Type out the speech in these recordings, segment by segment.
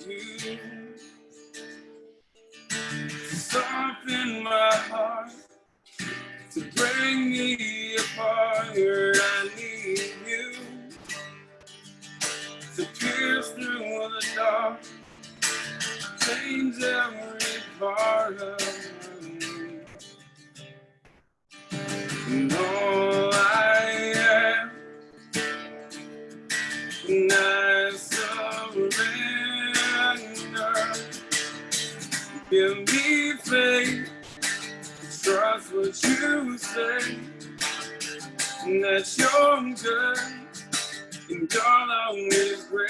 need you to soften my heart, to bring me apart. I need you to pierce through the dark, change every part of me. And all I am, and I surrender. Give me faith, trust what you say, and that you're good, and your love is great.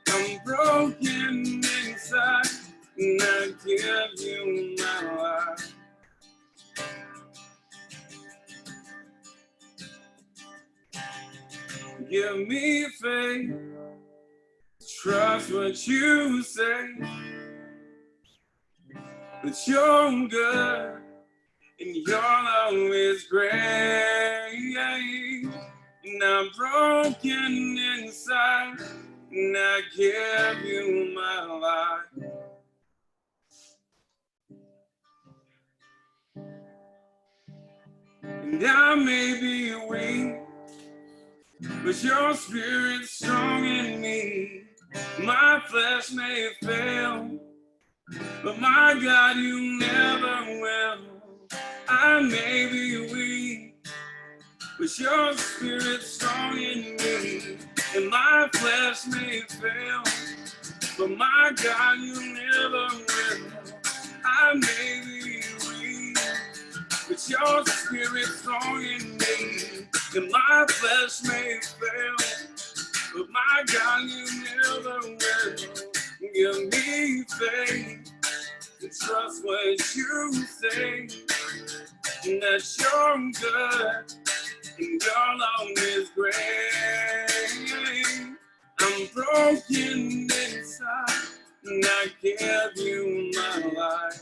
I'm broken inside, and I give you my life. Give me faith, trust what you say, that you're good, and your love is great. And I'm broken inside, and I give you my life. And I may be weak, but your spirit's strong in me. My flesh may fail, but my God, you never will. I may be weak, but your spirit's strong in me. And my flesh may fail, but my God, you never will. I may be weak, but your spirit's strong in me. And my flesh may fail, but my God, you never will. Give me faith to trust what you say, and that you're good, and your love is great. I'm broken inside, and I give you my life.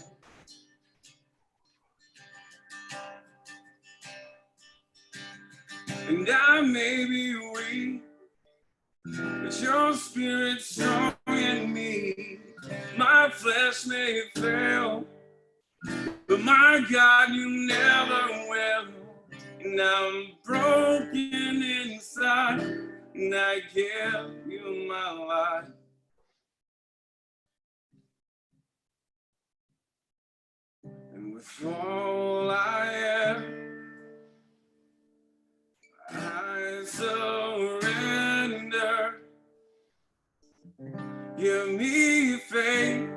And I may be weak, but your spirit's strong in me. My flesh may fail, but my God, you never will. And I'm broken inside, and I give you my life. And with all I am, I surrender. Give me faith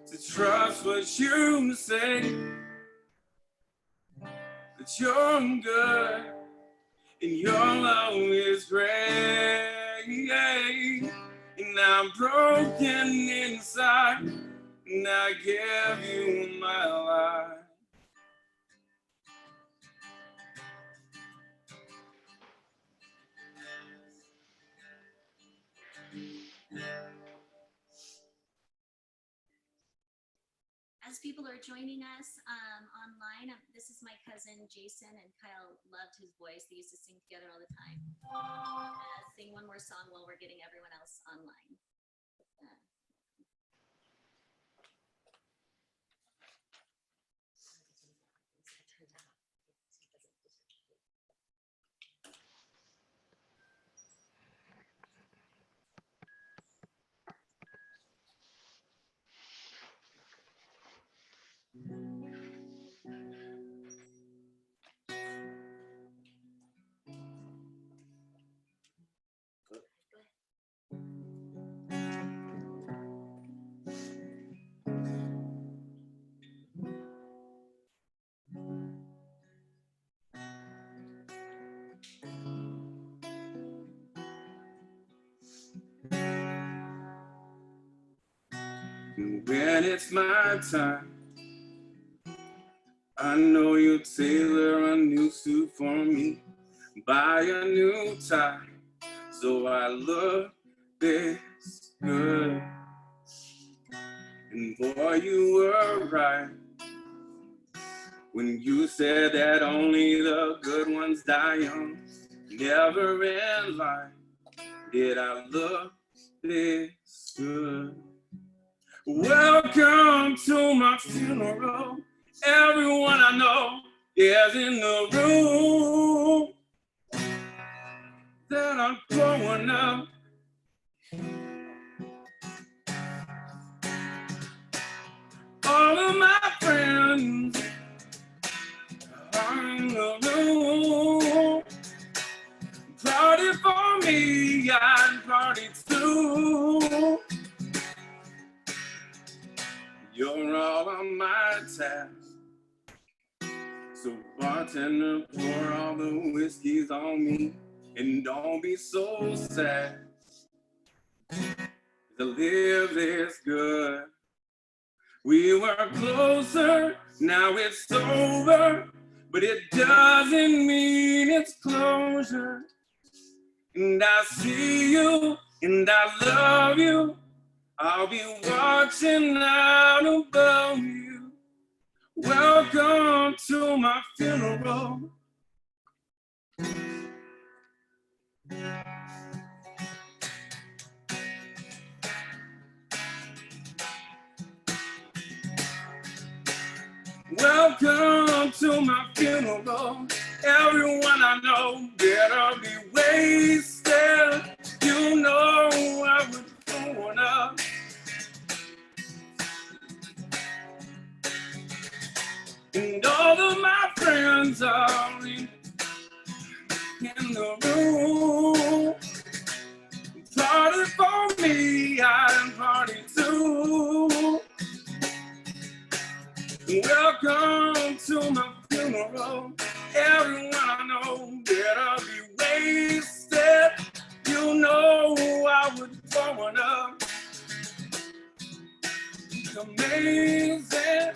to trust what you say, that you're good, and your love is great. And I'm broken inside, and I give you my life. As people are joining us online, this is my cousin Jason, and Kyle loved his voice. They used to sing together all the time. Sing one more song while we're getting everyone else online. When it's my time, I know you'll tailor a new suit for me, buy a new tie, so I look this good. And boy, you were right when you said that only the good ones die young. Never in life did I look this good. Welcome to my funeral. Everyone I know is in the room that I'm growing up. All of my friends are in the room. Party for me, I'd party too. You're all on my tab. So bartender, pour all the whiskeys on me. And don't be so sad. To live is good. We were closer, now it's over. But it doesn't mean it's closure. And I see you, and I love you. I'll be watching out above you. Welcome to my funeral. Welcome to my funeral. Everyone I know better be wasted. You know I was growing up. And all of my friends are in the room. Party for me, I party too. Welcome to my funeral. Everyone I know better be wasted. You know I was growing up. It's amazing.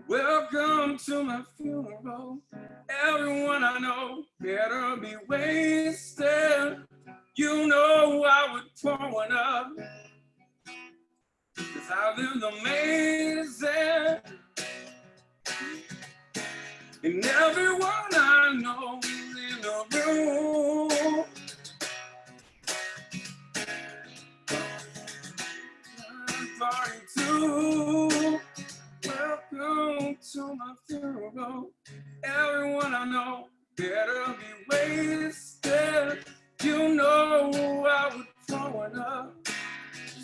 Welcome to my funeral. Everyone I know better be wasted. You know I was growing up. 'Cause I lived amazing. And everyone I know in the room. Party too. Welcome to my funeral. Everyone I know better be wasted. You know I was growing up.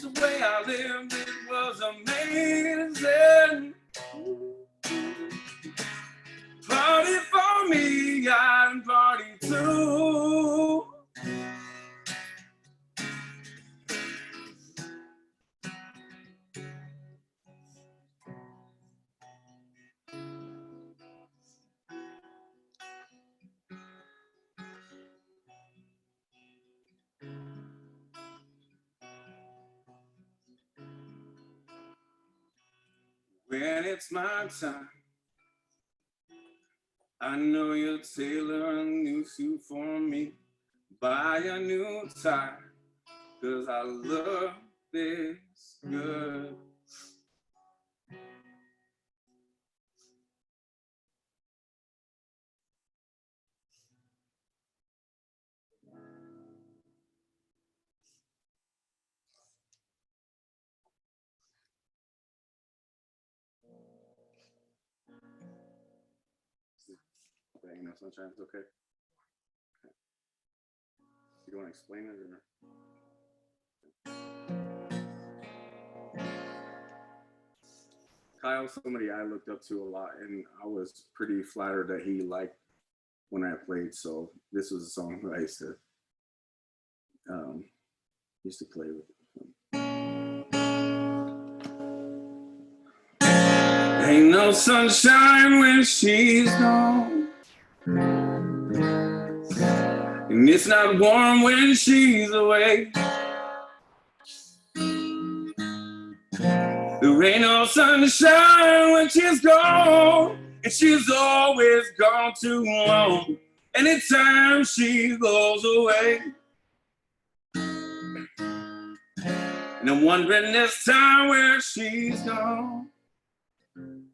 The way I lived, it was amazing. Party for me, I'd party too. When it's my time, I know you'll tailor a new suit for me. Buy a new tie, 'cause I love this good. Ain't no sunshine, it's okay. You want to explain it or? Kyle's somebody I looked up to a lot, and I was pretty flattered that he liked when I played. So this was a song that I used to play with him. Ain't no sunshine when she's gone, and it's not warm when she's away. There ain't no sunshine when she's gone, and she's always gone too long. Anytime she goes away, And I'm wondering this time where she's gone. And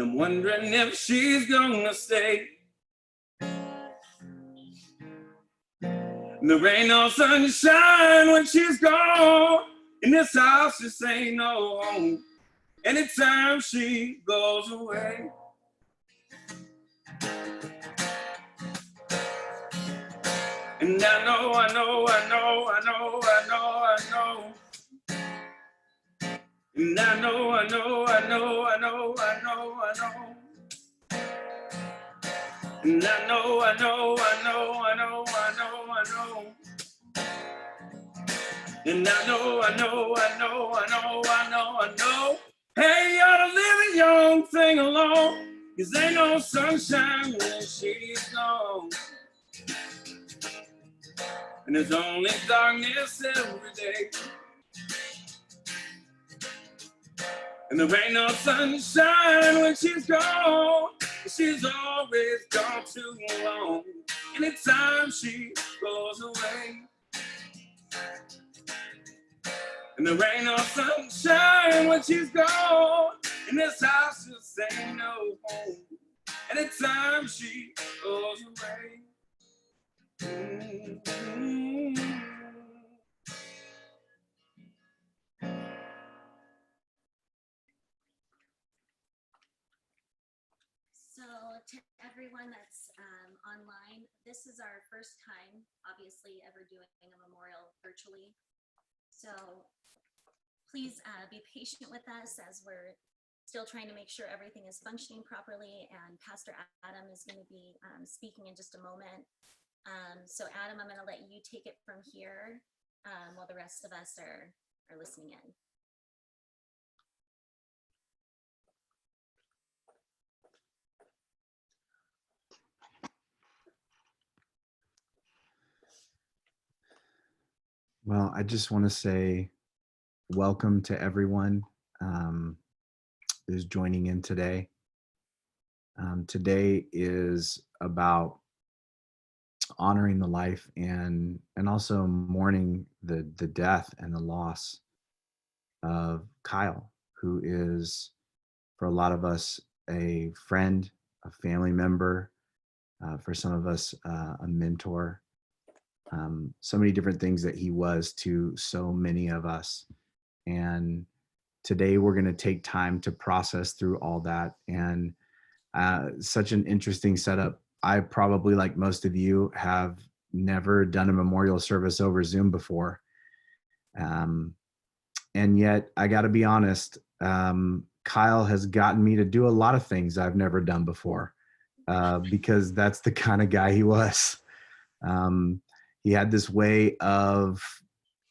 I'm wondering if she's gonna stay. And there ain't no sunshine when she's gone. In this house just ain't no home anytime she goes away. And I know, I know, I know, I know, I know, I know. And I know, I know, I know, I know, I know, I know. And I know, I know, I know, I know, I know, I know. And I know, I know, I know, I know, I know, I know. Hey, you ought to leave the young thing alone, 'cause ain't no sunshine when she's gone. And there's only darkness every day. And there ain't no sunshine when she's gone. She's always gone too long. Anytime she goes away. And there ain't no sunshine when she's gone. And this house just ain't no home. Anytime she goes away. Mm-hmm. So to everyone that's online, this is our first time, obviously, ever doing a memorial virtually. So please be patient with us as we're still trying to make sure everything is functioning properly. And Pastor Adam is going to be speaking in just a moment. So Adam, I'm going to let you take it from here while the rest of us are listening in. Well, I just want to say welcome to everyone who's joining in today. Today is about honoring the life and also mourning the death and the loss of Kyle, who is, for a lot of us, a friend, a family member, for some of us, a mentor. So many different things that he was to so many of us. And today we're going to take time to process through all that. And such an interesting setup. I probably, like most of you, have never done a memorial service over Zoom before. And yet, I got to be honest, Kyle has gotten me to do a lot of things I've never done before, because that's the kind of guy he was. He had this way of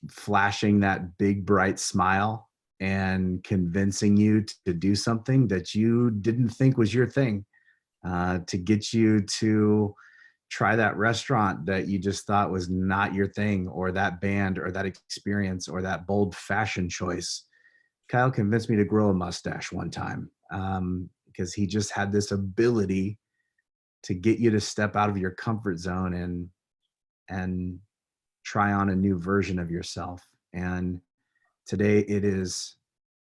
flashing that big, bright smile and convincing you to do something that you didn't think was your thing, to get you to try that restaurant that you just thought was not your thing, or that band, or that experience, or that bold fashion choice. Kyle convinced me to grow a mustache one time, because he just had this ability to get you to step out of your comfort zone and try on a new version of yourself. And today it's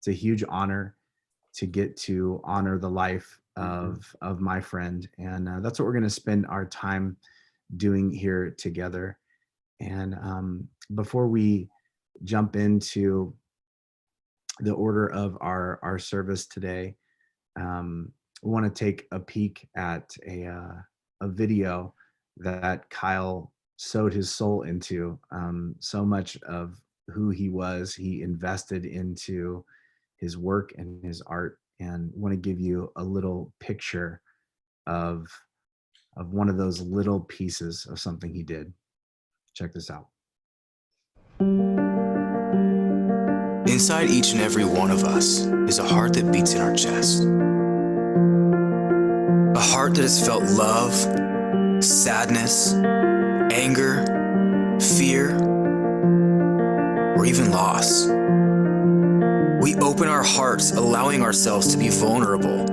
a huge honor to get to honor the life of my friend. And that's what we're going to spend our time doing here together. And before we jump into the order of our service today, we want to take a peek at a video that Kyle sowed his soul into. So much of who he was, he invested into his work and his art, and want to give you a little picture of one of those little pieces of something he did. Check this out. Inside each and every one of us is a heart that beats in our chest. A heart that has felt love, sadness, anger, fear, or even loss. We open our hearts, allowing ourselves to be vulnerable.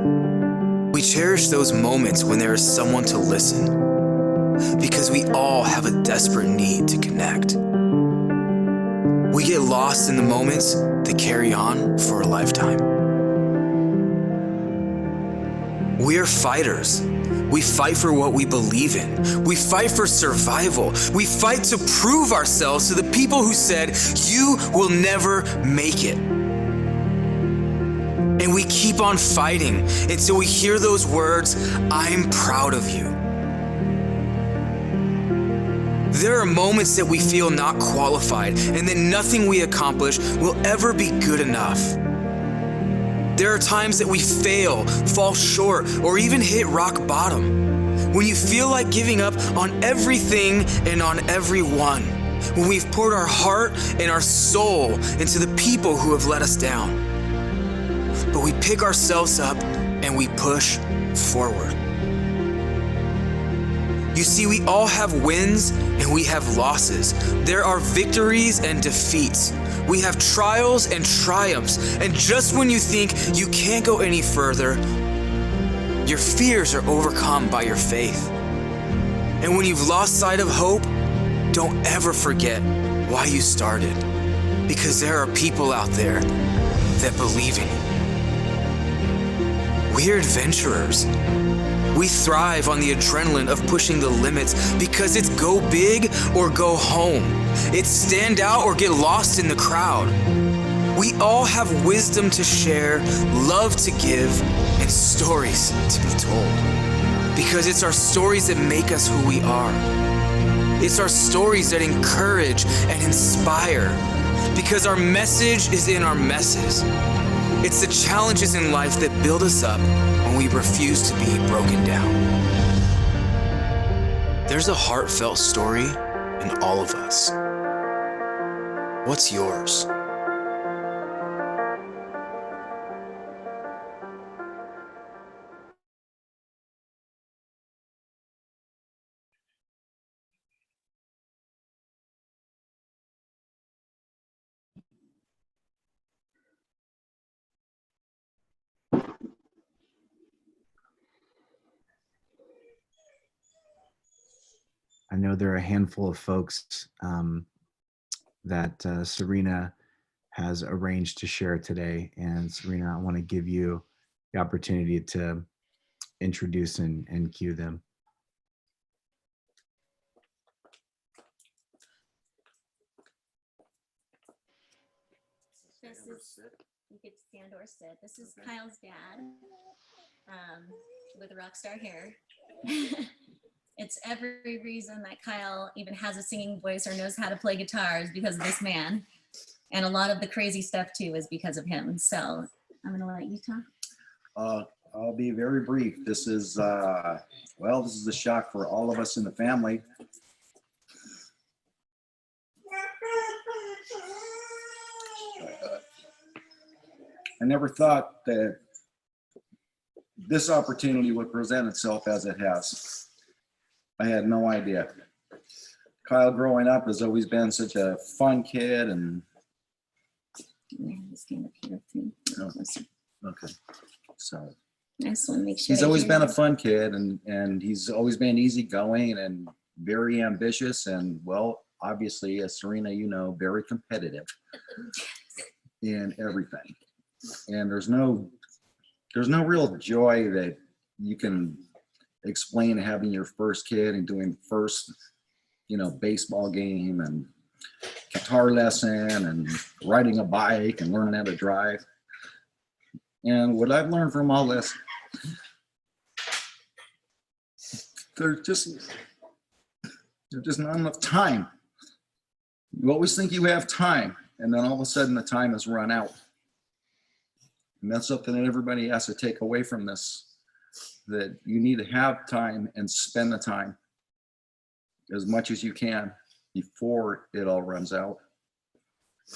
We cherish those moments when there is someone to listen, because we all have a desperate need to connect. We get lost in the moments that carry on for a lifetime. We are fighters. We fight for what we believe in. We fight for survival. We fight to prove ourselves to the people who said, "You will never make it." And we keep on fighting until we hear those words, "I'm proud of you." There are moments that we feel not qualified and that nothing we accomplish will ever be good enough. There are times that we fail, fall short, or even hit rock bottom. When you feel like giving up on everything and on everyone. When we've poured our heart and our soul into the people who have let us down. But we pick ourselves up and we push forward. You see, we all have wins and we have losses. There are victories and defeats. We have trials and triumphs. And just when you think you can't go any further, your fears are overcome by your faith. And when you've lost sight of hope, don't ever forget why you started. Because there are people out there that believe in you. We're adventurers. We thrive on the adrenaline of pushing the limits because it's go big or go home. It's stand out or get lost in the crowd. We all have wisdom to share, love to give, and stories to be told. Because it's our stories that make us who we are. It's our stories that encourage and inspire. Because our message is in our messes. It's the challenges in life that build us up when we refuse to be broken down. There's a heartfelt story in all of us. What's yours? I know there are a handful of folks that Serena has arranged to share today. And Serena, I want to give you the opportunity to introduce and cue them. This is, you could stand or sit. This is Kyle's dad with rockstar hair. It's every reason that Kyle even has a singing voice or knows how to play guitar is because of this man. And a lot of the crazy stuff too is because of him. So I'm gonna let you talk. I'll be very brief. This is, well, this is a shock for all of us in the family. I never thought that this opportunity would present itself as it has. I had no idea. Kyle growing up has always been such a fun kid and Stand up here too. okay. So I just want to make sure he's always been a fun kid and he's always been easygoing and very ambitious and, well, obviously, as Serena, you know, very competitive in everything. And there's no real joy that you can explain having your first kid and doing first, you know, baseball game and guitar lesson and riding a bike and learning how to drive. And what I've learned from all this, there's just not enough time. You always think you have time, and then all of a sudden the time has run out. And that's something that everybody has to take away from this, that you need to have time and spend the time as much as you can before it all runs out.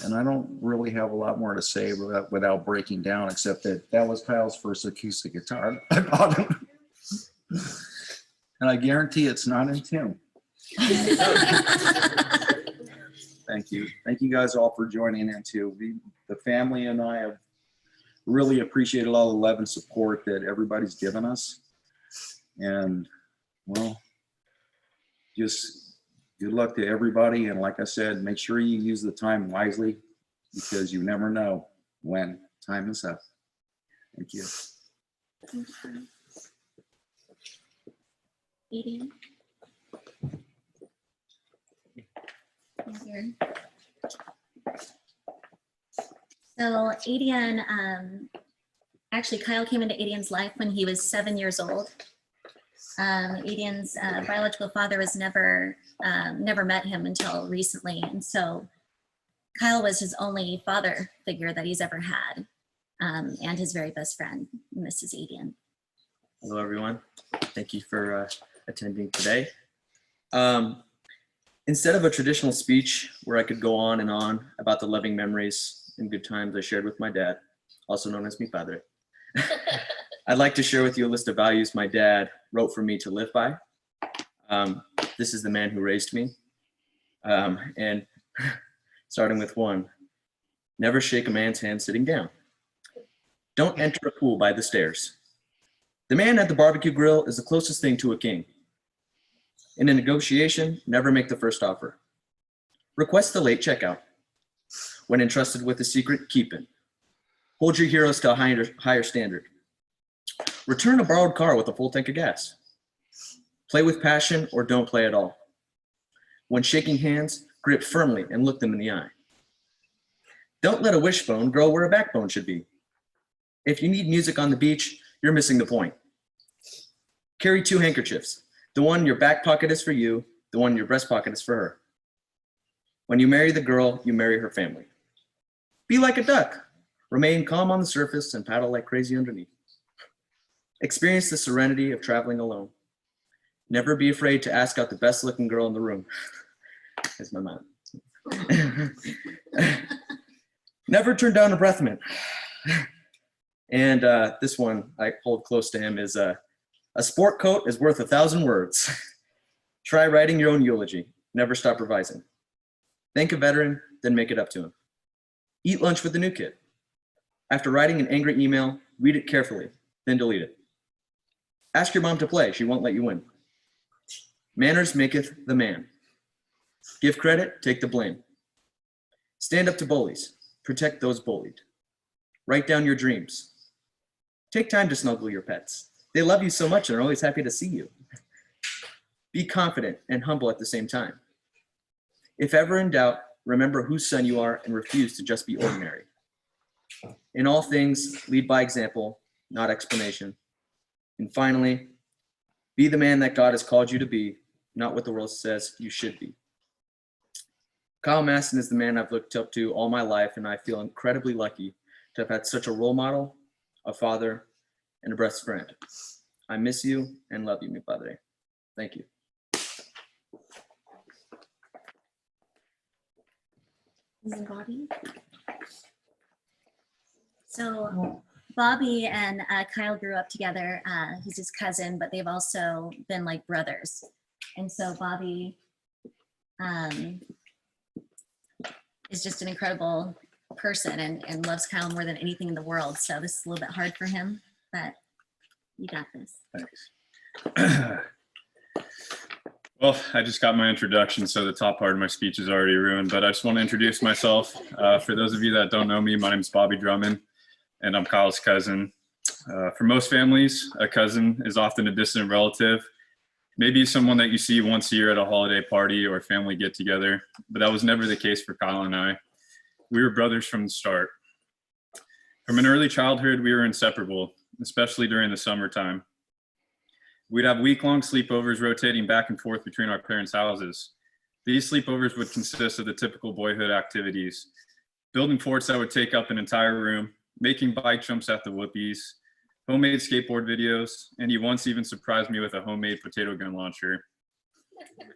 And I don't really have a lot more to say without breaking down, except that was Kyle's first acoustic guitar I bought him. And I guarantee it's not in tune. Thank you. Thank you guys all for joining in too. The family and I have really appreciated all the love and support that everybody's given us. And well, just Good luck to everybody. And like I said, make sure you use the time wisely because you never know when time is up. Thank you. Adrian? Here. So Adrian, actually Kyle came into Adrian's life when he was 7 years old. Adrian's biological father was never met him until recently. And so Kyle was his only father figure that he's ever had, and his very best friend, Mrs. Adrian. Hello, everyone. Thank you for attending today. Instead of a traditional speech where I could go on and on about the loving memories and good times I shared with my dad, also known as mi padre, I'd like to share with you a list of values my dad wrote for me to live by. This is the man who raised me. And starting with 1, never shake a man's hand sitting down. Don't enter a pool by the stairs. The man at the barbecue grill is the closest thing to a king. In a negotiation, never make the first offer. Request the late checkout. When entrusted with a secret, keep it. Hold your heroes to a higher standard. Return a borrowed car with a full tank of gas. Play with passion or don't play at all. When shaking hands, grip firmly and look them in the eye. Don't let a wishbone grow where a backbone should be. If you need music on the beach, you're missing the point. Carry 2 handkerchiefs. The one in your back pocket is for you, the one in your breast pocket is for her. When you marry the girl, you marry her family. Be like a duck. Remain calm on the surface and paddle like crazy underneath. Experience the serenity of traveling alone. Never be afraid to ask out the best looking girl in the room. That's my mom. Never turn down a breath mint. And this one I hold close to him is a sport coat is worth 1,000 words. Try writing your own eulogy. Never stop revising. Thank a veteran, then make it up to him. Eat lunch with the new kid. After writing an angry email, read it carefully, then delete it. Ask your mom to play. She won't let you win. Manners maketh the man. Give credit, take the blame. Stand up to bullies. Protect those bullied. Write down your dreams. Take time to snuggle your pets. They love you so much and are always happy to see you. Be confident and humble at the same time. If ever in doubt, remember whose son you are and refuse to just be ordinary. In all things, lead by example, not explanation. And finally, be the man that God has called you to be, not what the world says you should be. Kyle Mastin is the man I've looked up to all my life, and I feel incredibly lucky to have had such a role model, a father, and a best friend. I miss you and love you, mi padre. Thank you. Bobby. So Bobby and Kyle grew up together. He's his cousin, but they've also been like brothers. And so Bobby is just an incredible person and loves Kyle more than anything in the world. So this is a little bit hard for him, but you got this. Thanks. Well, I just got my introduction, so the top part of my speech is already ruined, but I just want to introduce myself. For those of you that don't know me, my name is Bobby Drummond, and I'm Kyle's cousin. For most families, a cousin is often a distant relative, maybe someone that you see once a year at a holiday party or family get-together, but that was never the case for Kyle and I. We were brothers from the start. From an early childhood, we were inseparable, especially during the summertime. We'd have week-long sleepovers rotating back and forth between our parents' houses. These sleepovers would consist of the typical boyhood activities: building forts that would take up an entire room, making bike jumps at the whoopies, homemade skateboard videos, and he once even surprised me with a homemade potato gun launcher.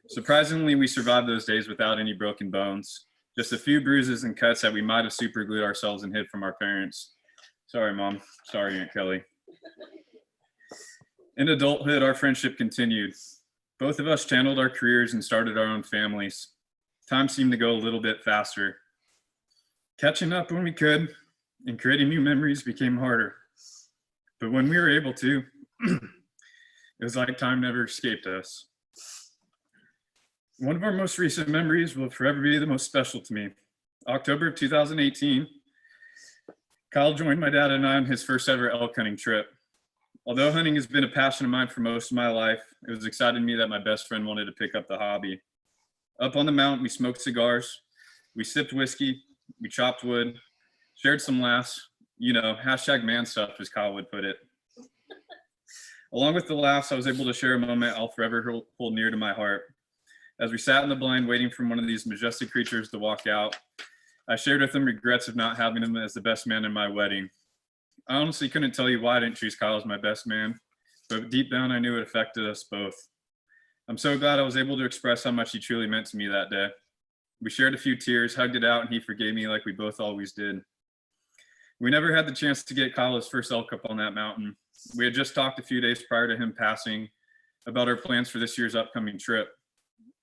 Surprisingly, we survived those days without any broken bones, just a few bruises and cuts that we might have superglued ourselves and hid from our parents. Sorry, Mom. Sorry, Aunt Kelly. In adulthood, our friendship continued. Both of us channeled our careers and started our own families. Time seemed to go a little bit faster. Catching up when we could and creating new memories became harder. But when we were able to, it was like time never escaped us. One of our most recent memories will forever be the most special to me. October of 2018, Kyle joined my dad and I on his first ever elk hunting trip. Although hunting has been a passion of mine for most of my life, it was exciting to me that my best friend wanted to pick up the hobby. Up on the mountain, we smoked cigars, we sipped whiskey, we chopped wood, shared some laughs, hashtag man stuff, as Kyle would put it. Along with the laughs, I was able to share a moment I'll forever hold near to my heart. As we sat in the blind waiting for one of these majestic creatures to walk out, I shared with him regrets of not having him as the best man in my wedding. I honestly couldn't tell you why I didn't choose Kyle as my best man, but deep down I knew it affected us both. I'm so glad I was able to express how much he truly meant to me that day. We shared a few tears, hugged it out, and he forgave me like we both always did. We never had the chance to get Kyle his first elk up on that mountain. We had just talked a few days prior to him passing about our plans for this year's upcoming trip.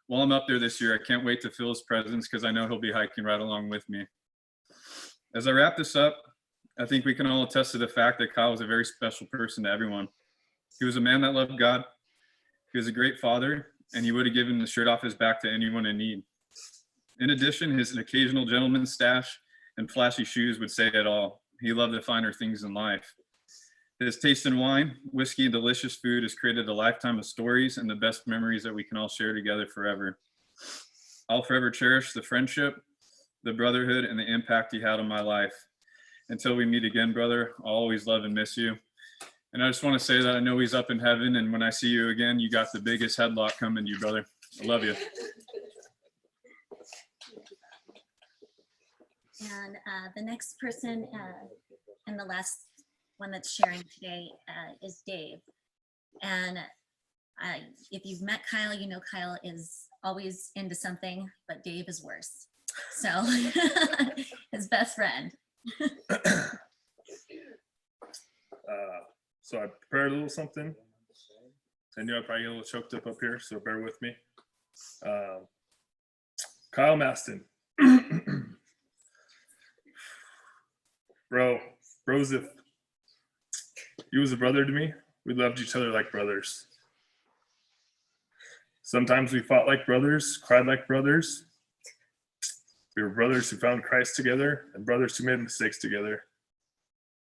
While I'm up there this year, I can't wait to feel his presence because I know he'll be hiking right along with me. As I wrap this up, I think we can all attest to the fact that Kyle was a very special person to everyone. He was a man that loved God. He was a great father, and he would have given the shirt off his back to anyone in need. In addition, his occasional gentleman's stash and flashy shoes would say it all. He loved the finer things in life. His taste in wine, whiskey, and delicious food has created a lifetime of stories and the best memories that we can all share together forever. I'll forever cherish the friendship, the brotherhood, and the impact he had on my life. Until we meet again, brother, I'll always love and miss you. And I just want to say that I know he's up in heaven, and when I see you again, you got the biggest headlock coming to you, brother. I love you. And the next person and the last one that's sharing today is Dave. And if you've met Kyle, you know Kyle is always into something, but Dave is worse. So his best friend. So I prepared a little something. I knew I'd probably get a little choked up here, so bear with me. Kyle Mastin. Brozif. He was a brother to me. We loved each other like brothers. Sometimes we fought like brothers, cried like brothers. We were brothers who found Christ together and brothers who made mistakes together.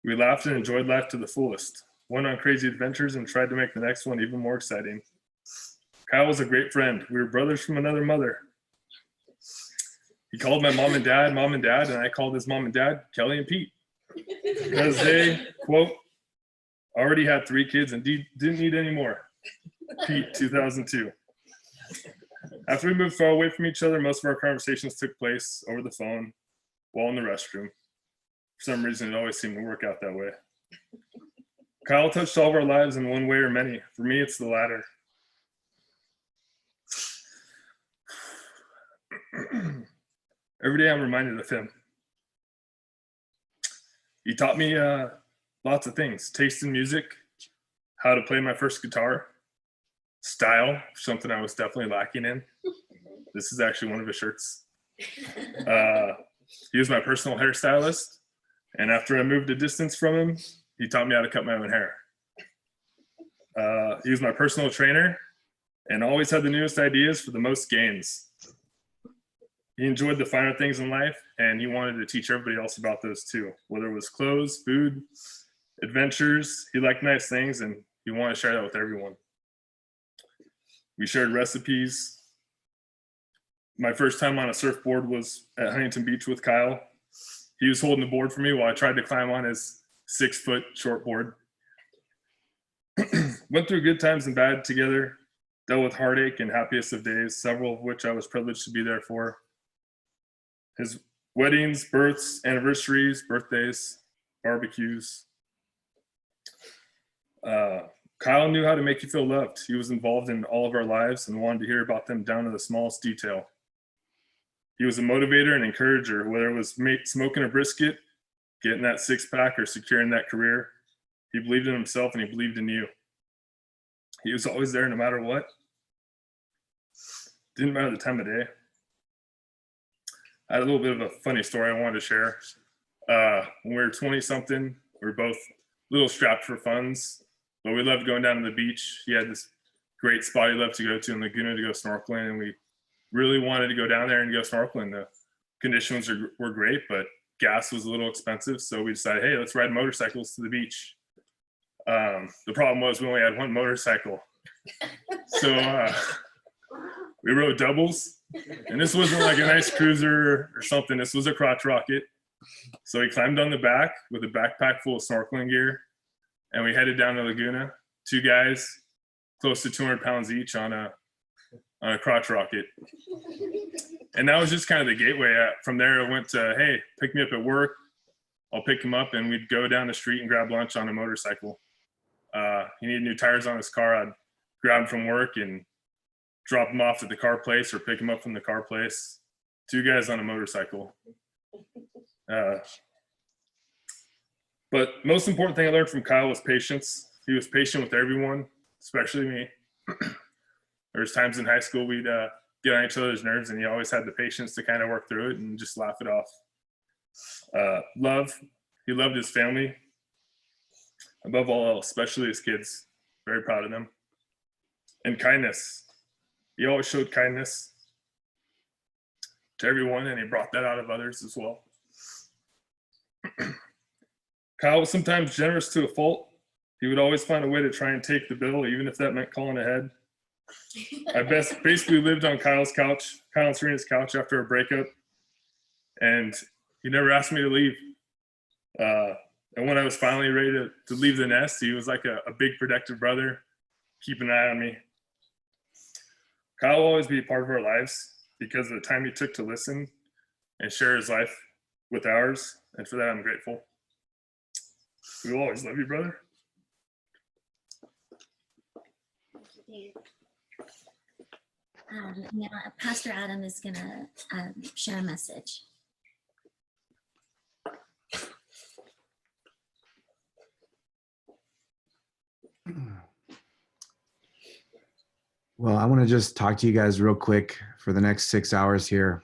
We laughed and enjoyed life to the fullest, went on crazy adventures and tried to make the next one even more exciting. Kyle was a great friend. We were brothers from another mother. He called my mom and dad, and I called his mom and dad, Kelly and Pete, because they, quote, already had 3 kids and didn't need any more. Pete, 2002. After we moved far away from each other, most of our conversations took place over the phone while in the restroom. For some reason, it always seemed to work out that way. Kyle touched all of our lives in one way or many. For me, it's the latter. Every day I'm reminded of him. He taught me lots of things: taste in music, how to play my first guitar, style, something I was definitely lacking in. This is actually one of his shirts. He was my personal hairstylist, and after I moved a distance from him, he taught me how to cut my own hair. He was my personal trainer and always had the newest ideas for the most gains. He enjoyed the finer things in life, and he wanted to teach everybody else about those too, whether it was clothes, food, adventures. He liked nice things, and he wanted to share that with everyone. We shared recipes. My first time on a surfboard was at Huntington Beach with Kyle. He was holding the board for me while I tried to climb on his 6-foot shortboard. Went through good times and bad together, dealt with heartache and happiest of days, several of which I was privileged to be there for. His weddings, births, anniversaries, birthdays, barbecues. Kyle knew how to make you feel loved. He was involved in all of our lives and wanted to hear about them down to the smallest detail. He was a motivator and encourager, whether it was smoking a brisket, getting that 6-pack, or securing that career. He believed in himself and he believed in you. He was always there no matter what. Didn't matter the time of day. I had a little bit of a funny story I wanted to share. When we were 20-something, we were both a little strapped for funds, but we loved going down to the beach. He had this great spot he loved to go to in Laguna to go snorkeling, and we really wanted to go down there and go snorkeling. The conditions were great, but gas was a little expensive. So we decided, hey, let's ride motorcycles to the beach. The problem was we only had one motorcycle. So we rode doubles. And this wasn't like a nice cruiser or something. This was a crotch rocket. So we climbed on the back with a backpack full of snorkeling gear. And we headed down to Laguna. 2 guys, close to 200 pounds each on a crotch rocket. And that was just kind of the gateway. From there, I went to, hey, pick me up at work. I'll pick him up, and we'd go down the street and grab lunch on a motorcycle. He needed new tires on his car. I'd grab him from work and drop him off at the car place or pick him up from the car place. 2 guys on a motorcycle. But most important thing I learned from Kyle was patience. He was patient with everyone, especially me. There was times in high school we'd get on each other's nerves, and he always had the patience to kind of work through it and just laugh it off. Love. He loved his family. Above all else, especially his kids. Very proud of them. And kindness. He always showed kindness to everyone, and he brought that out of others as well. Kyle was sometimes generous to a fault. He would always find a way to try and take the bill, even if that meant calling ahead. I basically lived on Kyle and Serena's couch after a breakup, and he never asked me to leave. And when I was finally ready to leave the nest, he was like a big protective brother, keep an eye on me. Kyle will always be a part of our lives because of the time he took to listen and share his life with ours, and for that I'm grateful. We will always love you, brother. Dave. Now, Pastor Adam is going to share a message. Well, I want to just talk to you guys real quick for the next 6 hours here.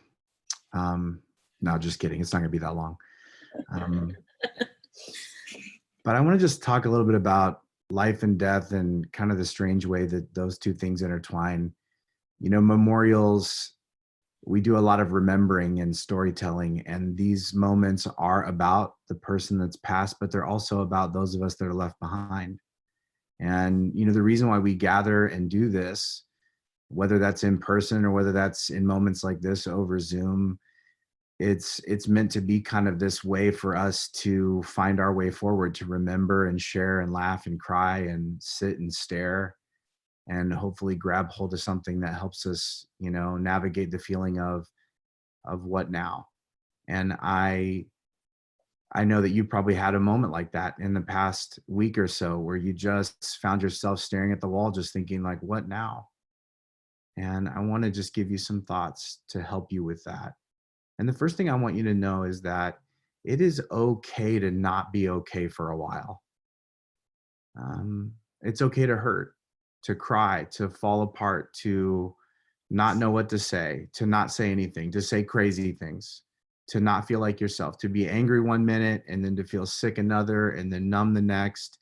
No, just kidding. It's not going to be that long. But I want to just talk a little bit about life and death and kind of the strange way that those two things intertwine. You know, memorials, we do a lot of remembering and storytelling, and these moments are about the person that's passed, but they're also about those of us that are left behind. And, you know, the reason why we gather and do this, whether that's in person or whether that's in moments like this over Zoom, it's meant to be kind of this way for us to find our way forward, to remember and share and laugh and cry and sit and stare and hopefully grab hold of something that helps us, you know, navigate the feeling of what now. And I know that you probably had a moment like that in the past week or so where you just found yourself staring at the wall, just thinking like, what now? And I want to just give you some thoughts to help you with that. And the first thing I want you to know is that it is okay to not be okay for a while. It's okay to hurt, to cry, to fall apart, to not know what to say, to not say anything, to say crazy things, to not feel like yourself, to be angry one minute and then to feel sick another and then numb the next,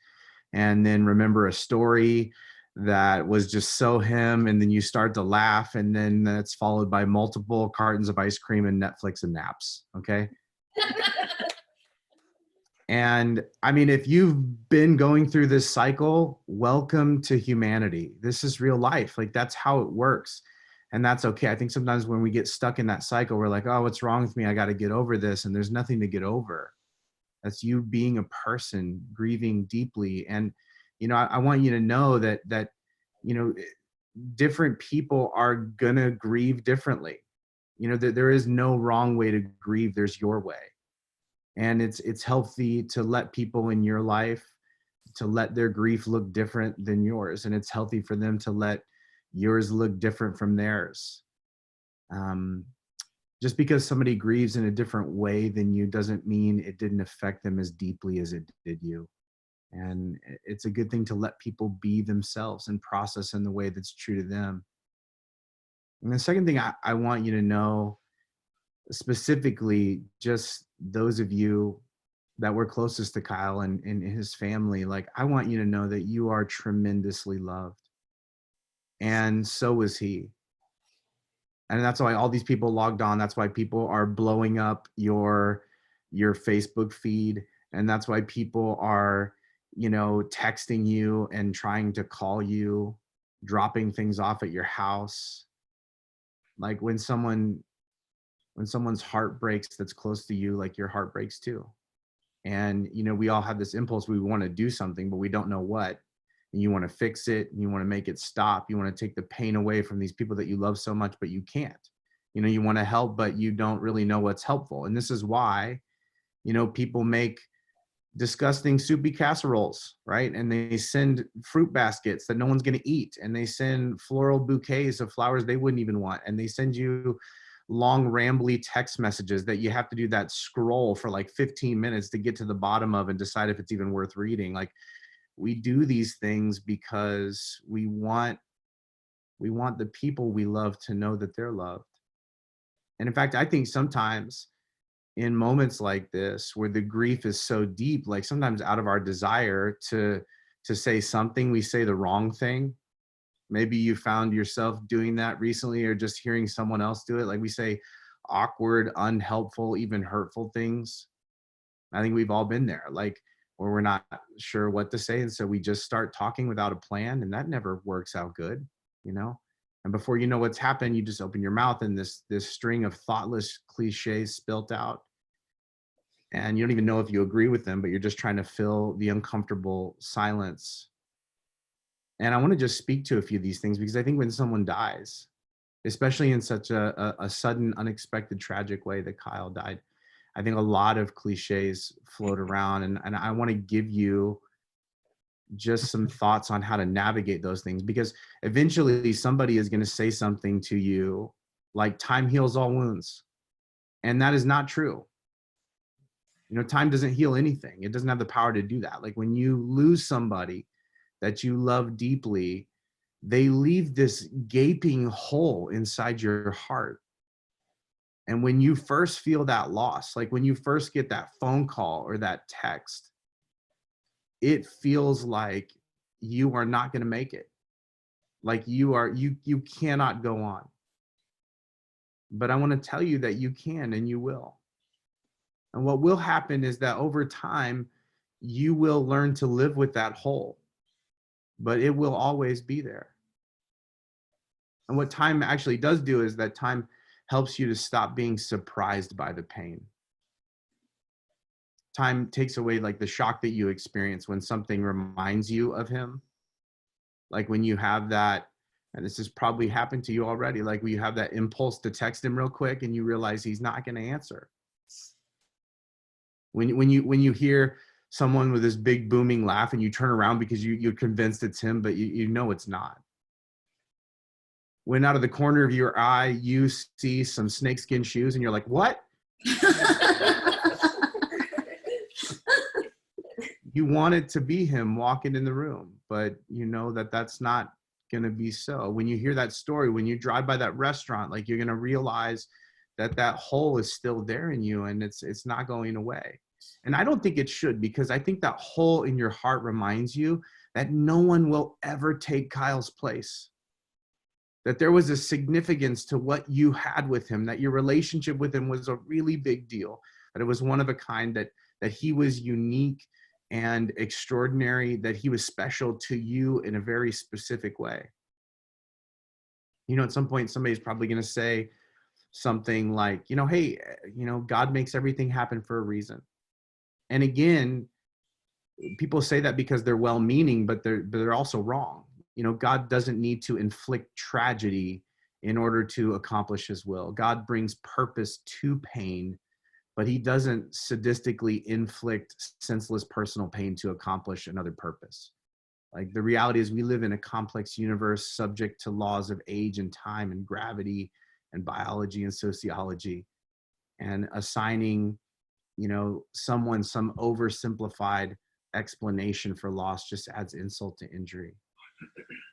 and then remember a story that was just so him, and then you start to laugh, and then that's followed by multiple cartons of ice cream and Netflix and naps, okay? And I mean, if you've been going through this cycle, welcome to humanity. This is real life. Like, that's how it works. And that's okay. I think sometimes when we get stuck in that cycle, we're like, oh, what's wrong with me? I got to get over this. And there's nothing to get over. That's you being a person, grieving deeply. And, you know, I want you to know that, you know, different people are going to grieve differently. You know, there is no wrong way to grieve. There's your way. And it's healthy to let people in your life, to let their grief look different than yours. And it's healthy for them to let yours look different from theirs. Just because somebody grieves in a different way than you doesn't mean it didn't affect them as deeply as it did you. And it's a good thing to let people be themselves and process in the way that's true to them. And the second thing I want you to know, specifically just those of you that were closest to Kyle and his family, like, I want you to know that you are tremendously loved. And so was he. And that's why all these people logged on. That's why people are blowing up your Facebook feed. And that's why people are, texting you and trying to call you, dropping things off at your house. Like when someone's heart breaks that's close to you, like your heart breaks too. And, we all have this impulse. We want to do something, but we don't know what. And you want to fix it, and you want to make it stop. You want to take the pain away from these people that you love so much, but you can't. You want to help, but you don't really know what's helpful. And this is why, people make disgusting soupy casseroles, right? And they send fruit baskets that no one's going to eat. And they send floral bouquets of flowers they wouldn't even want. And they send you long rambly text messages that you have to do that scroll for like 15 minutes to get to the bottom of and decide if it's even worth reading. Like, we do these things because we want the people we love to know that they're loved. And in fact, I think sometimes in moments like this where the grief is so deep, like sometimes out of our desire to say something, we say the wrong thing. Maybe you found yourself doing that recently, or just hearing someone else do it. Like we say awkward, unhelpful, even hurtful things. I think we've all been there, like where we're not sure what to say. And so we just start talking without a plan, and that never works out good, And before you know what's happened, you just open your mouth and this string of thoughtless cliches spilt out. And you don't even know if you agree with them, but you're just trying to fill the uncomfortable silence. And I want to just speak to a few of these things, because I think when someone dies, especially in such a sudden, unexpected, tragic way that Kyle died, I think a lot of cliches float around, and I want to give you just some thoughts on how to navigate those things, because eventually somebody is going to say something to you like time heals all wounds. And that is not true. Time doesn't heal anything. It doesn't have the power to do that. Like when you lose somebody that you love deeply, they leave this gaping hole inside your heart. And when you first feel that loss, like when you first get that phone call or that text, it feels like you are not going to make it. Like you cannot go on. But I want to tell you that you can, and you will. And what will happen is that over time, you will learn to live with that hole, but it will always be there. And what time actually does do is that time helps you to stop being surprised by the pain. Time takes away like the shock that you experience when something reminds you of him. Like when you have that, and this has probably happened to you already, like when you have that impulse to text him real quick and you realize he's not going to answer. When you hear someone with this big booming laugh and you turn around because you're convinced it's him, but you know it's not. When out of the corner of your eye, you see some snakeskin shoes and you're like, what? You want it to be him walking in the room, but you know that that's not going to be so. When you hear that story, when you drive by that restaurant, like you're going to realize that that hole is still there in you, and it's not going away. And I don't think it should, because I think that hole in your heart reminds you that no one will ever take Kyle's place. That there was a significance to what you had with him, that your relationship with him was a really big deal, that it was one of a kind, that he was unique and extraordinary, that he was special to you in a very specific way. At some point, somebody's probably going to say something like, hey, God makes everything happen for a reason. And again, people say that because they're well-meaning, but they're also wrong. God doesn't need to inflict tragedy in order to accomplish his will. God brings purpose to pain, but he doesn't sadistically inflict senseless personal pain to accomplish another purpose. Like the reality is we live in a complex universe subject to laws of age and time and gravity and biology and sociology, and assigning, someone some oversimplified explanation for loss just adds insult to injury.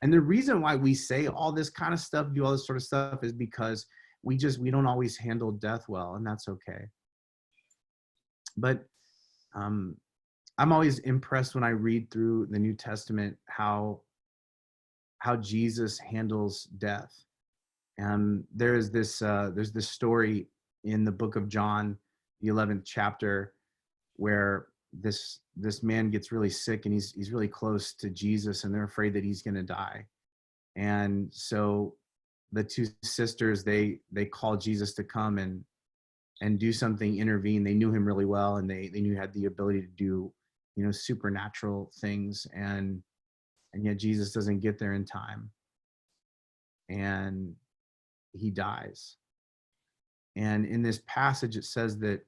And the reason why we say all this kind of stuff, do all this sort of stuff, is because we don't always handle death well, and that's okay. But I'm always impressed when I read through the New Testament how Jesus handles death. There's this story in the book of John, the 11th chapter, where this man gets really sick and he's really close to Jesus, and they're afraid that he's going to die. And so the two sisters, they call Jesus to come and do something, intervene. They knew him really well, and they knew he had the ability to do, supernatural things. And yet Jesus doesn't get there in time, and he dies. And in this passage, it says that,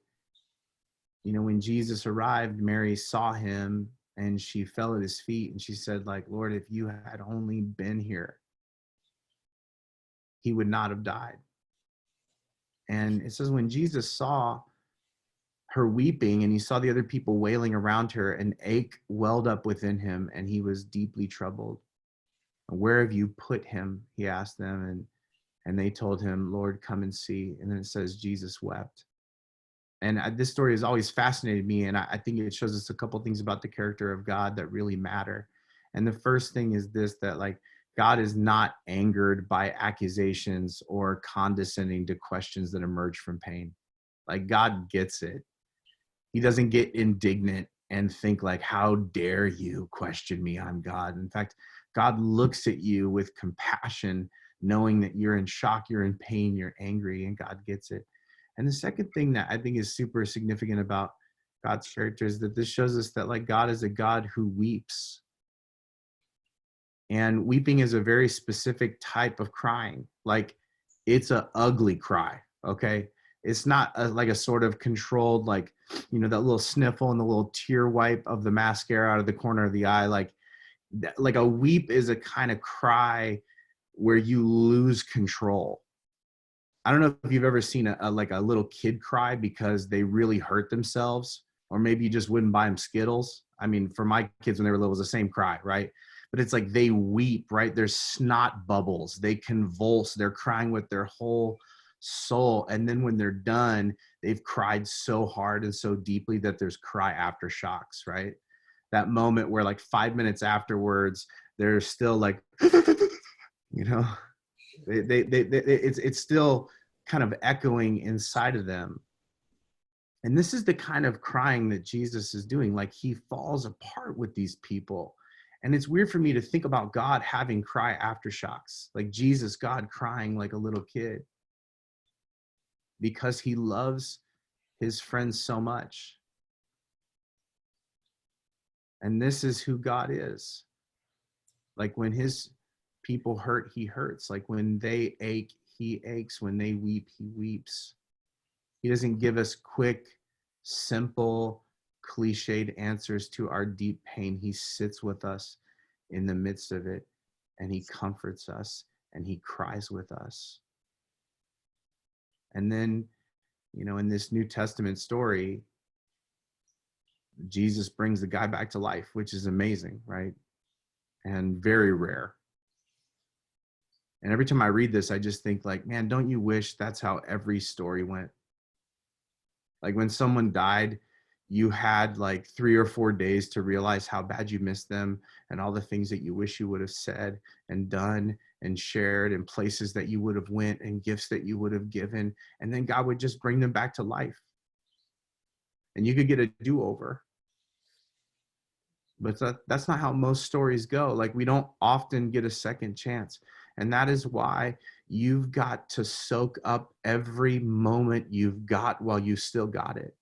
when Jesus arrived, Mary saw him and she fell at his feet and she said, like, Lord, if you had only been here, he would not have died. And it says when Jesus saw her weeping and he saw the other people wailing around her, an ache welled up within him and he was deeply troubled. Where have you put him? He asked them, and they told him, Lord, come and see. And then it says Jesus wept. And this story has always fascinated me, and I think it shows us a couple things about the character of God that really matter. And the first thing is this, that like God is not angered by accusations or condescending to questions that emerge from pain. Like God gets it. He doesn't get indignant and think like, how dare you question me? I'm God. In fact, God looks at you with compassion, knowing that you're in shock, you're in pain, you're angry, and God gets it. And the second thing that I think is super significant about God's character is that this shows us that like God is a God who weeps. And weeping is a very specific type of crying. Like it's an ugly cry, okay? It's not like a sort of controlled, like, that little sniffle and the little tear wipe of the mascara out of the corner of the eye. Like a weep is a kind of cry where you lose control. I don't know if you've ever seen a little kid cry because they really hurt themselves, or maybe you just wouldn't buy them Skittles. I mean, for my kids when they were little, it was the same cry, right? But it's like they weep, right? There's snot bubbles. They convulse. They're crying with their whole soul. And then when they're done, they've cried so hard and so deeply that there's cry aftershocks, right? That moment where like 5 minutes afterwards, they're still like, it's still kind of echoing inside of them. And this is the kind of crying that Jesus is doing. Like he falls apart with these people. And it's weird for me to think about God having cry aftershocks, like Jesus, God crying like a little kid, because he loves his friends so much. And this is who God is. Like when his people hurt, he hurts. Like when they ache, he aches. When they weep, he weeps. He doesn't give us quick, simple, cliched answers to our deep pain. He sits with us in the midst of it, and he comforts us, and he cries with us. And then, in this New Testament story, Jesus brings the guy back to life, which is amazing, right? And very rare. And every time I read this, I just think like, man, don't you wish that's how every story went? Like when someone died, you had like 3 or 4 days to realize how bad you missed them and all the things that you wish you would have said and done and shared, and places that you would have went and gifts that you would have given. And then God would just bring them back to life. And you could get a do-over. But that's not how most stories go. Like we don't often get a second chance. And that is why you've got to soak up every moment you've got while you still got it.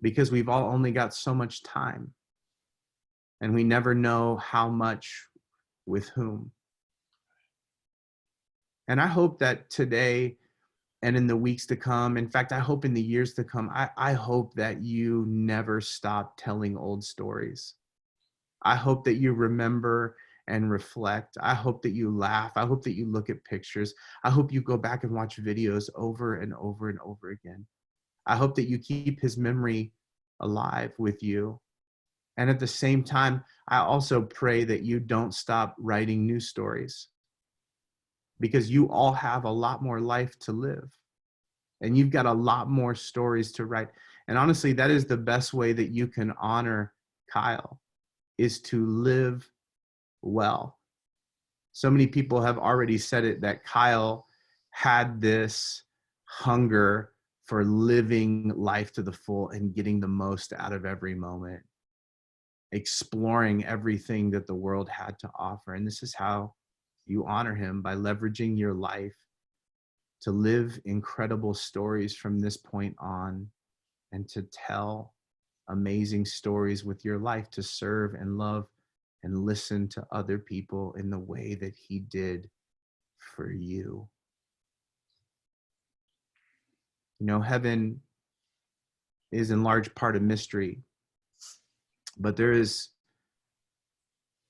Because we've all only got so much time. And we never know how much with whom. And I hope that today and in the weeks to come, in fact, I hope in the years to come, I hope that you never stop telling old stories. I hope that you remember and reflect. I hope that you laugh. I hope that you look at pictures. I hope you go back and watch videos over and over and over again. I hope that you keep his memory alive with you. And at the same time, I also pray that you don't stop writing new stories, because you all have a lot more life to live. And you've got a lot more stories to write. And honestly, that is the best way that you can honor Kyle, is to live well. So many people have already said it, that Kyle had this hunger for living life to the full and getting the most out of every moment, exploring everything that the world had to offer. And this is how you honor him, by leveraging your life to live incredible stories from this point on, and to tell amazing stories with your life, to serve and love and listen to other people in the way that he did for you. You know, heaven is in large part a mystery, but there's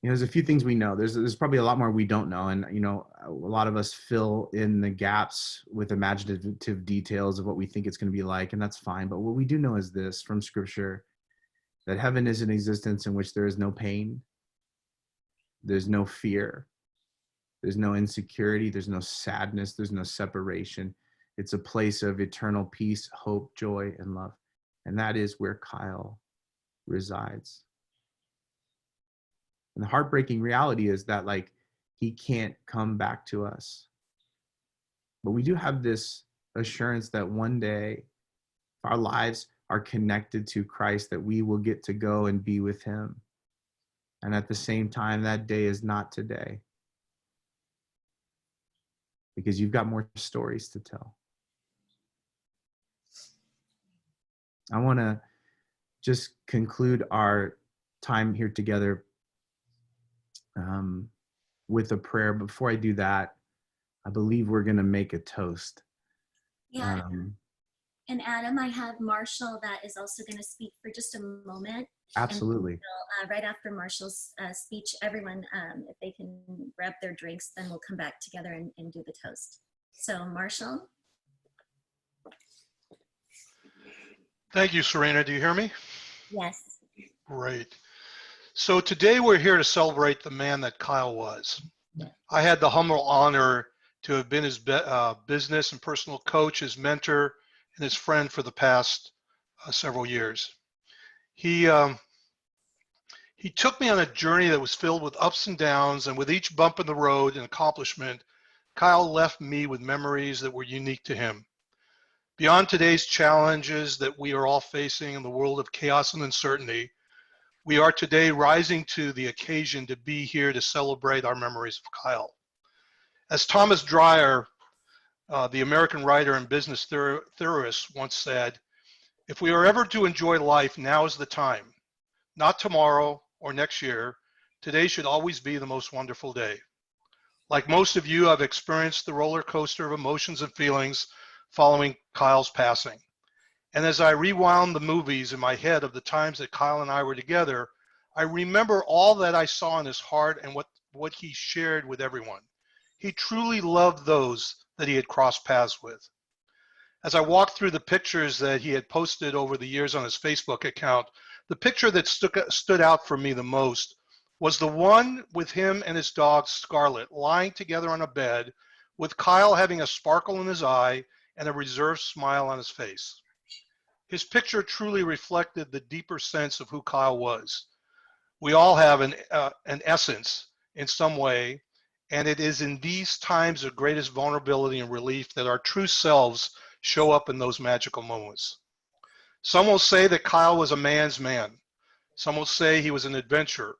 a few things we know. There's probably a lot more we don't know. And, a lot of us fill in the gaps with imaginative details of what we think it's going to be like, and that's fine. But what we do know is this from Scripture, that heaven is an existence in which there is no pain, there's no fear, there's no insecurity, there's no sadness, there's no separation. It's a place of eternal peace, hope, joy, and love. And that is where Kyle resides. And the heartbreaking reality is that, he can't come back to us. But we do have this assurance that one day our lives are connected to Christ, that we will get to go and be with him. And at the same time, that day is not today, because you've got more stories to tell. I want to just conclude our time here together with a prayer. Before I do that, I believe we're going to make a toast. Yeah. And Adam, I have Marshall that is also going to speak for just a moment. Absolutely. And right after Marshall's speech, everyone, if they can grab their drinks, then we'll come back together and do the toast. So Marshall. Thank you, Serena. Do you hear me? Yes. Great. So today we're here to celebrate the man that Kyle was. I had the humble honor to have been his business and personal coach, his mentor, and his friend for the past several years. He took me on a journey that was filled with ups and downs, and with each bump in the road and accomplishment, Kyle left me with memories that were unique to him. Beyond today's challenges that we are all facing in the world of chaos and uncertainty, we are today rising to the occasion to be here to celebrate our memories of Kyle. As Thomas Dyer, the American writer and business theorist, once said, if we are ever to enjoy life, now is the time. Not tomorrow or next year. Today should always be the most wonderful day. Like most of you, I've experienced the roller coaster of emotions and feelings following Kyle's passing. And as I rewound the movies in my head of the times that Kyle and I were together, I remember all that I saw in his heart and what he shared with everyone. He truly loved those that he had crossed paths with. As I walked through the pictures that he had posted over the years on his Facebook account, the picture that stood out for me the most was the one with him and his dog Scarlet lying together on a bed, with Kyle having a sparkle in his eye and a reserved smile on his face. His picture truly reflected the deeper sense of who Kyle was. We all have an essence in some way, and it is in these times of greatest vulnerability and relief that our true selves show up in those magical moments. Some will say that Kyle was a man's man. Some will say he was an adventurer.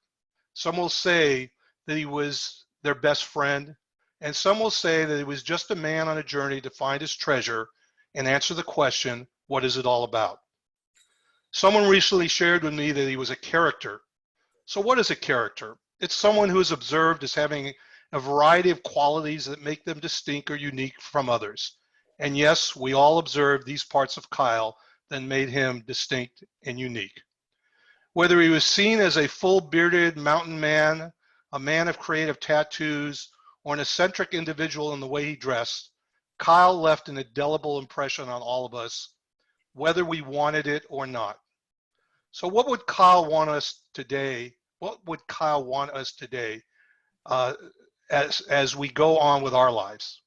Some will say that he was their best friend. And some will say that he was just a man on a journey to find his treasure and answer the question, what is it all about? Someone recently shared with me that he was a character. So what is a character? It's someone who is observed as having a variety of qualities that make them distinct or unique from others. And yes, we all observed these parts of Kyle that made him distinct and unique. Whether he was seen as a full bearded mountain man, a man of creative tattoos, or an eccentric individual in the way he dressed, Kyle left an indelible impression on all of us, whether we wanted it or not. So what would Kyle want us today? What would Kyle want us today as we go on with our lives?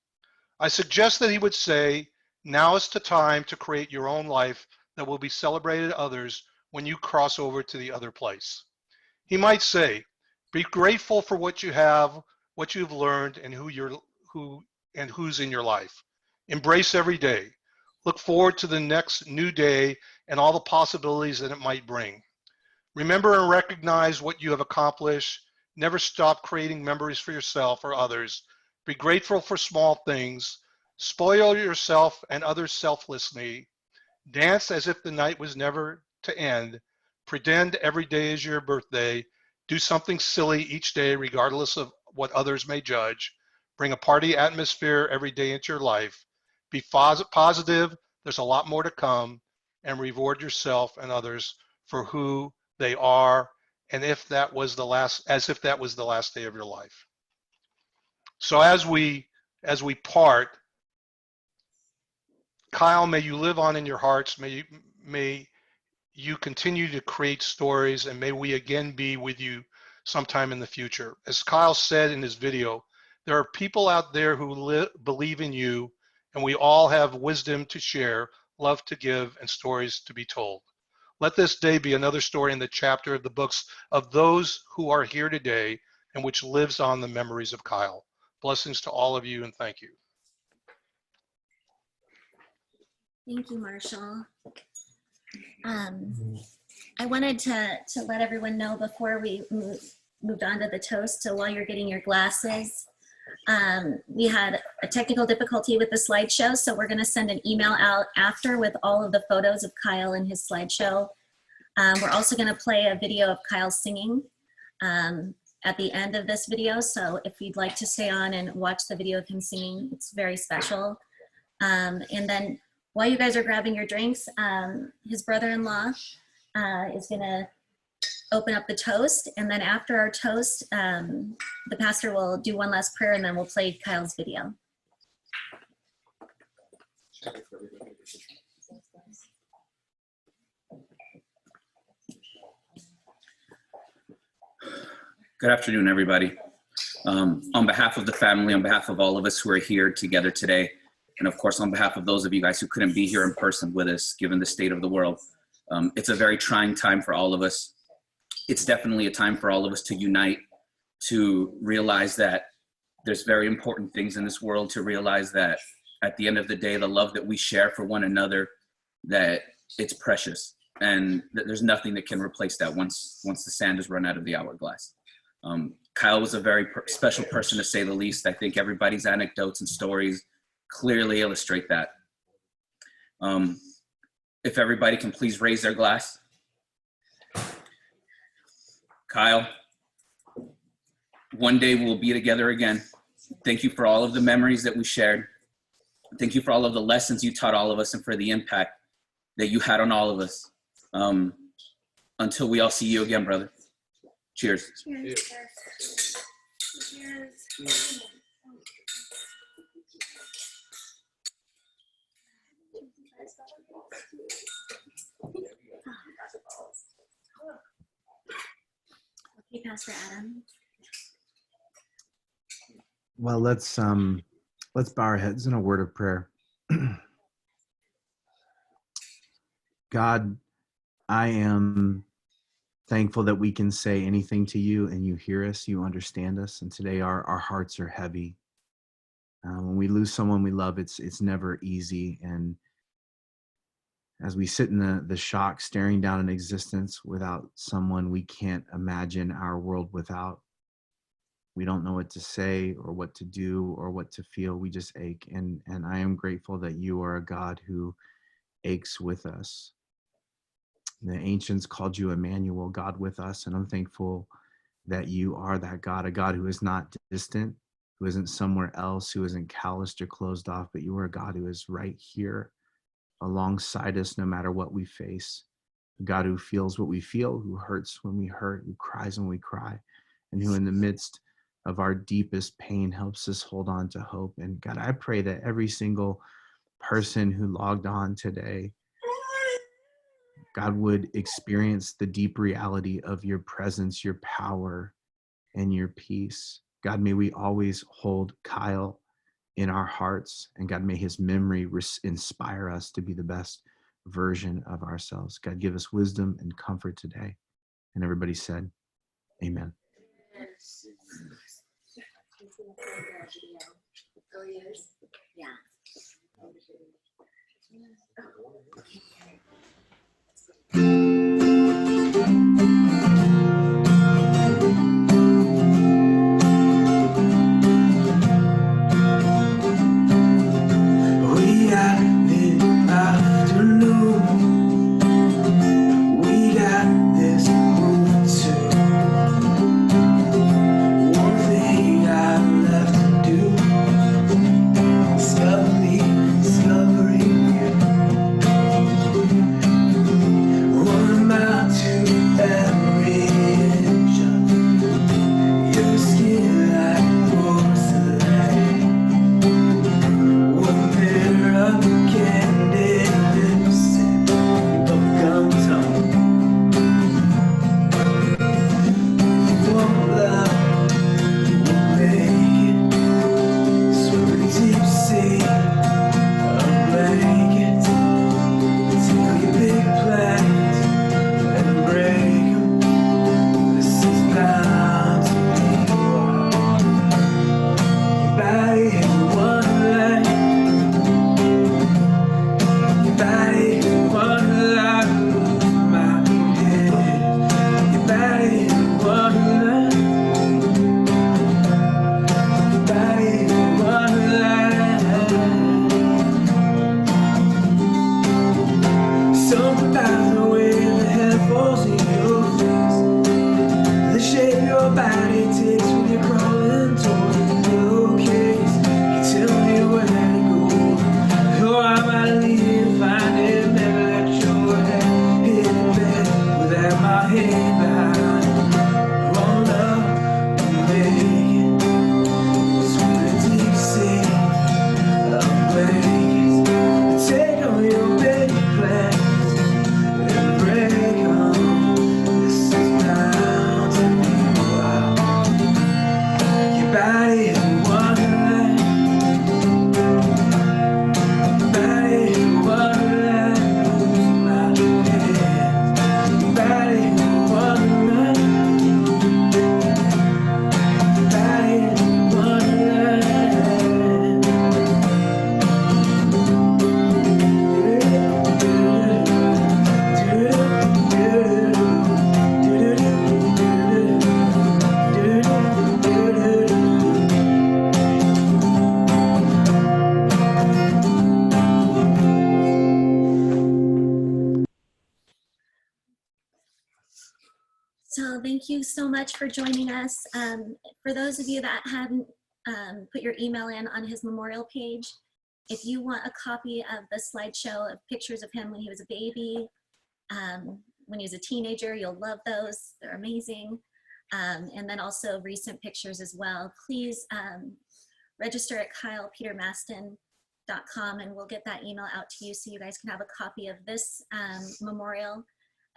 I suggest that he would say, now is the time to create your own life that will be celebrated to others when you cross over to the other place. He might say, be grateful for what you have, what you've learned, and who's in your life. Embrace every day. Look forward to the next new day and all the possibilities that it might bring. Remember and recognize what you have accomplished. Never stop creating memories for yourself or others. Be grateful for small things. Spoil yourself and others selflessly. Dance as if the night was never to end. Pretend every day is your birthday. Do something silly each day, regardless of what others may judge. Bring a party atmosphere every day into your life. Be positive. There's a lot more to come. And reward yourself and others for who they are, and if that was the last, as if that was the last day of your life. So as we part, Kyle, may you live on in your hearts. May you continue to create stories, and may we again be with you sometime in the future. As Kyle said in his video, there are people out there who believe in you, and we all have wisdom to share, love to give, and stories to be told. Let this day be another story in the chapter of the books of those who are here today, and which lives on the memories of Kyle. Blessings to all of you, and thank you. Thank you, Marshall. I wanted to let everyone know before we moved on to the toast, so while you're getting your glasses, we had a technical difficulty with the slideshow, so we're going to send an email out after with all of the photos of Kyle and his slideshow. We're also going to play a video of Kyle singing at the end of this video, so if you'd like to stay on and watch the video of him singing, it's very special. And then while you guys are grabbing your drinks, his brother-in-law is going to open up the toast, and then after our toast, the pastor will do one last prayer, and then we'll play Kyle's video. Good afternoon, everybody. On behalf of the family, on behalf of all of us who are here together today, and of course on behalf of those of you guys who couldn't be here in person with us, given the state of the world, it's a very trying time for all of us. It's definitely a time for all of us to unite, to realize that there's very important things in this world, to realize that at the end of the day, the love that we share for one another, that it's precious, and that there's nothing that can replace that once the sand is run out of the hourglass. Kyle was a very special person, to say the least. I think everybody's anecdotes and stories clearly illustrate that. If everybody can please raise their glass. Kyle, one day we'll be together again. Thank you for all of the memories that we shared. Thank you for all of the lessons you taught all of us and for the impact that you had on all of us. Until we all see you again, brother. Cheers. Cheers. Cheers. Okay, Pastor Adam. Well, let's bow our heads in a word of prayer. God, I am thankful that we can say anything to you and you hear us, you understand us. And today our hearts are heavy. When we lose someone we love, it's never easy. And as we sit in the shock, staring down an existence without someone we can't imagine our world without, we don't know what to say or what to do or what to feel. We just ache. And I am grateful that you are a God who aches with us. The ancients called you Emmanuel, God with us. And I'm thankful that you are that God, a God who is not distant, who isn't somewhere else, who isn't calloused or closed off, but you are a God who is right here alongside us no matter what we face. A God who feels what we feel, who hurts when we hurt, who cries when we cry, and who in the midst of our deepest pain helps us hold on to hope. And God, I pray that every single person who logged on today, God, would experience the deep reality of your presence, your power, and your peace. God, may we always hold Kyle in our hearts, and God, may his memory inspire us to be the best version of ourselves. God, give us wisdom and comfort today. And everybody said, amen. Oh, yes. Yeah. We got the afternoon. We got this room too. One thing I left to do. Discover me, discovering you. One mile to every inch of your skin like porcelain. One pair of candy lips and bubblegum tongue. One love will make it swim deep sea. A blanket, take your big plans and break 'em. This is bound to be wild. Your body is one light. Your body is one light. My head. Your body is one light. Your body is one light. Something about the way the hair falls in your face, the shape your body takes when you're crawling towards the pillowcase. You tell me where to go, or I might leave and find it. Never let your head hit the bed without my head behind. Roll up and make it swim the deep sea. A blanket, take on your big plans and break 'em. This is bound to be wild. Your body is one light. Your body is one light. My head. Your body is one light. Your body is one light. So thank you so much for joining us. For those of you that hadn't put your email in on his memorial page, if you want a copy of the slideshow of pictures of him when he was a baby, when he was a teenager, you'll love those. They're amazing. And then also recent pictures as well. Please register at kylepetermastin.com and we'll get that email out to you so you guys can have a copy of this memorial,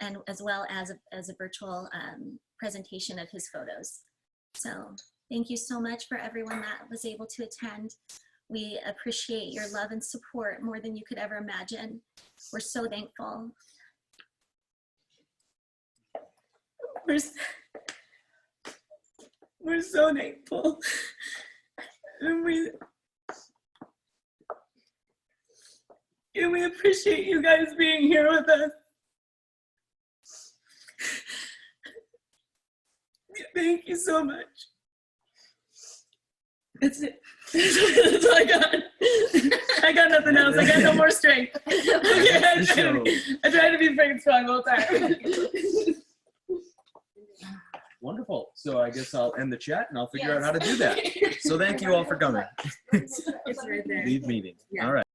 and as well as a virtual presentation of his photos. So thank you so much for everyone that was able to attend. We appreciate your love and support more than you could ever imagine. We're so thankful. We're so thankful. And we appreciate you guys being here with us. Thank you so much. That's it. That's all I got. I got nothing else. I got no more strength. Okay, I try to be freaking strong all the time. Wonderful. So I guess I'll end the chat and I'll figure out how to do that. So thank you all for coming. It's right there. Leave meeting. Yeah. All right.